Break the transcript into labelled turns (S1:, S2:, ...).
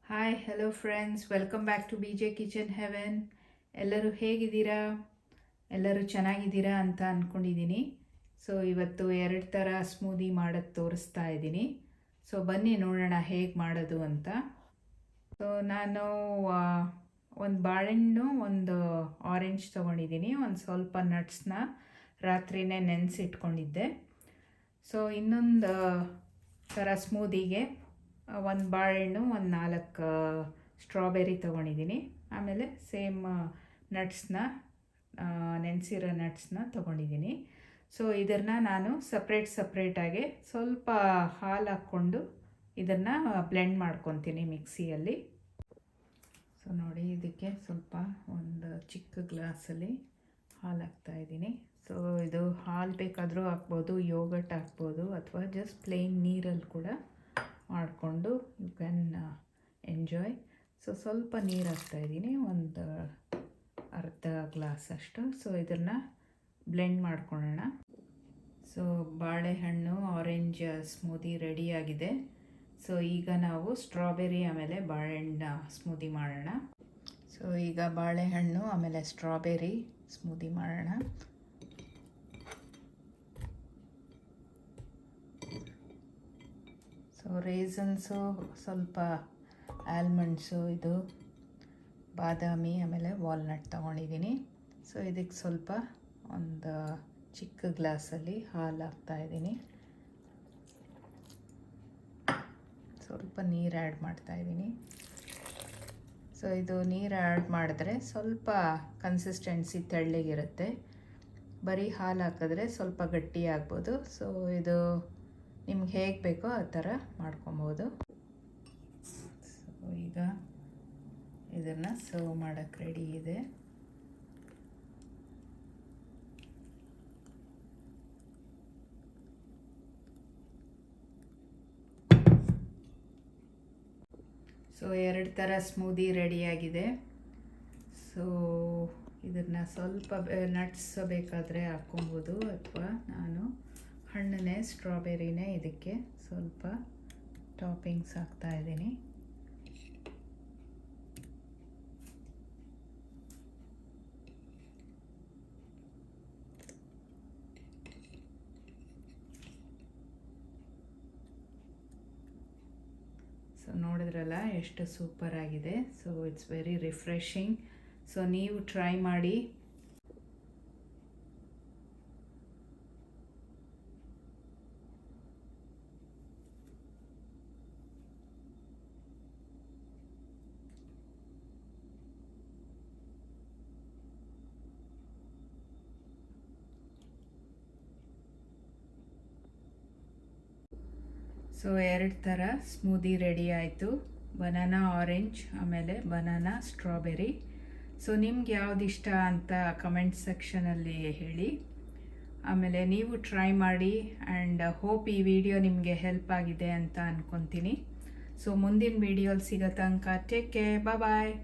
S1: Hi hello friends, welcome back to BJ kitchen heaven. ಎಲ್ಲರೂ ಹೇಗಿದ್ದೀರಾ? ಎಲ್ಲರೂ ಚೆನ್ನಾಗಿದ್ದೀರಾ ಅಂತ ಅಂದ್ಕೊಂಡಿದ್ದೀನಿ. ಸೊ ಇವತ್ತು 2 ಥರ ಸ್ಮೂದಿ ಮಾಡೋದು ತೋರಿಸ್ತಾ ಇದ್ದೀನಿ. ಸೊ ಬನ್ನಿ ನೋಡೋಣ ಹೇಗೆ ಮಾಡೋದು ಅಂತ. ಸೊ ನಾನು ಒಂದು ಬಾಳೆಹಣ್ಣು, ಒಂದು ಆರೆಂಜ್ ತೊಗೊಂಡಿದ್ದೀನಿ. ಒಂದು ಸ್ವಲ್ಪ ನಟ್ಸ್ನ ರಾತ್ರಿನೇ ನೆನೆಸಿಟ್ಕೊಂಡಿದ್ದೆ. ಸೊ ಇನ್ನೊಂದು ಥರ ಸ್ಮೂದಿಗೆ ಒಂದು ಬಾಳೆಹಣ್ಣು, ಒಂದು 4 ಸ್ಟ್ರಾಬೆರಿ ತೊಗೊಂಡಿದ್ದೀನಿ. ಆಮೇಲೆ ಸೇಮ್ ನಟ್ಸ್ನ, ನೆನೆಸಿರೋ ನಟ್ಸ್ನ ತೊಗೊಂಡಿದ್ದೀನಿ. ಸೊ ಇದನ್ನು ನಾನು ಸಪ್ರೇಟಾಗಿ ಸ್ವಲ್ಪ ಹಾಲು ಹಾಕ್ಕೊಂಡು ಇದನ್ನು ಬ್ಲೆಂಡ್ ಮಾಡ್ಕೊತೀನಿ ಮಿಕ್ಸಿಯಲ್ಲಿ. ಸೊ ನೋಡಿ, ಇದಕ್ಕೆ ಸ್ವಲ್ಪ ಒಂದು ಚಿಕ್ಕ ಗ್ಲಾಸಲ್ಲಿ ಹಾಲು ಹಾಕ್ತಾಯಿದ್ದೀನಿ. ಸೊ ಇದು ಹಾಲು ಬೇಕಾದರೂ ಹಾಕ್ಬೋದು, ಯೋಗಟ್ ಹಾಕ್ಬೋದು, ಅಥವಾ ಜಸ್ಟ್ ಪ್ಲೇನ್ ನೀರಲ್ಲಿ ಕೂಡ ಮಾಡಿಕೊಂಡು ಯು ಕ್ಯಾನ್ ಎಂಜಾಯ್. ಸೊ ಸ್ವಲ್ಪ ನೀರು ಹಾಕ್ತಾಯಿದ್ದೀನಿ, ಒಂದು ಅರ್ಧ ಗ್ಲಾಸ್ ಅಷ್ಟು. ಸೊ ಇದನ್ನು ಬ್ಲೆಂಡ್ ಮಾಡ್ಕೊಳ್ಳೋಣ. ಸೊ ಬಾಳೆಹಣ್ಣು ಆರೆಂಜ್ ಸ್ಮೂದಿ ರೆಡಿಯಾಗಿದೆ. ಸೊ ಈಗ ನಾವು ಸ್ಟ್ರಾಬೆರಿ ಆಮೇಲೆ ಬಾಳೆಹಣ್ಣು ಸ್ಮೂದಿ ಮಾಡೋಣ. ಸೊ ಈಗ ಬಾಳೆಹಣ್ಣು ಆಮೇಲೆ ಸ್ಟ್ರಾಬೆರಿ ಸ್ಮೂದಿ ಮಾಡೋಣ. ಸೊ ರೇಸನ್ಸು, ಸ್ವಲ್ಪ ಆಲ್ಮಂಡ್ಸು, ಇದು ಬಾದಾಮಿ ಆಮೇಲೆ ವಾಲ್ನಟ್ ತೊಗೊಂಡಿದ್ದೀನಿ. ಸೊ ಇದಕ್ಕೆ ಸ್ವಲ್ಪ ಒಂದು ಚಿಕ್ಕ ಗ್ಲಾಸಲ್ಲಿ ಹಾಲು ಹಾಕ್ತಾಯಿದ್ದೀನಿ. ಸ್ವಲ್ಪ ನೀರು ಆ್ಯಡ್ ಮಾಡ್ತಾಯಿದ್ದೀನಿ. ಸೊ ಇದು ನೀರು ಆ್ಯಡ್ ಮಾಡಿದ್ರೆ ಸ್ವಲ್ಪ ಕನ್ಸಿಸ್ಟೆನ್ಸಿ ತೆಳ್ಳಗಿರುತ್ತೆ. ಬರೀ ಹಾಲು ಹಾಕಿದ್ರೆ ಸ್ವಲ್ಪ ಗಟ್ಟಿ ಆಗ್ಬೋದು. ಸೊ ಇದು ನಿಮ್ಗೆ ಹೇಗೆ ಬೇಕೋ ಆ ಥರ ಮಾಡ್ಕೊಬೋದು. ಸೊ ಈಗ ಇದನ್ನು ಸರ್ವ್ ಮಾಡೋಕ್ಕೆ ರೆಡಿ ಇದೆ. ಸೊ 2 ಥರ ಸ್ಮೂದಿ ರೆಡಿಯಾಗಿದೆ. ಸೊ ಇದನ್ನು ಸ್ವಲ್ಪ ನಟ್ಸ್ ಬೇಕಾದರೆ ಹಾಕ್ಕೊಬೋದು, ಅಥವಾ ನಾನು ಹಣ್ಣನ್ನೇ, ಸ್ಟ್ರಾಬೆರಿನೇ ಇದಕ್ಕೆ ಸ್ವಲ್ಪ ಟಾಪಿಂಗ್ಸ್ ಹಾಕ್ತಾಯಿದ್ದೀನಿ. ಸೊ ನೋಡಿದ್ರಲ್ಲ ಎಷ್ಟು ಸೂಪರ್ ಆಗಿದೆ. So it's very refreshing. So ನೀವು ಟ್ರೈ ಮಾಡಿ. ಸೊ 2 ಥರ ಸ್ಮೂದಿ ರೆಡಿ ಆಯಿತು. ಬನಾನಾ ಆರೆಂಜ್ ಆಮೇಲೆ ಬನಾನಾ ಸ್ಟ್ರಾಬೆರಿ. ಸೊ ನಿಮ್ಗೆ ಯಾವ್ದು ಇಷ್ಟ ಅಂತ ಕಮೆಂಟ್ ಸೆಕ್ಷನಲ್ಲಿ ಹೇಳಿ. ಆಮೇಲೆ ನೀವು ಟ್ರೈ ಮಾಡಿ. ಆ್ಯಂಡ್ ಹೋಪ್ ಈ ವಿಡಿಯೋ ನಿಮಗೆ ಹೆಲ್ಪ್ ಆಗಿದೆ ಅಂತ ಅಂದ್ಕೊತೀನಿ. ಸೊ ಮುಂದಿನ ವಿಡಿಯೋಲಿ ಸಿಗೋ ತನಕ ಟೇಕ್ ಕೇರ್, ಬಾಯ್.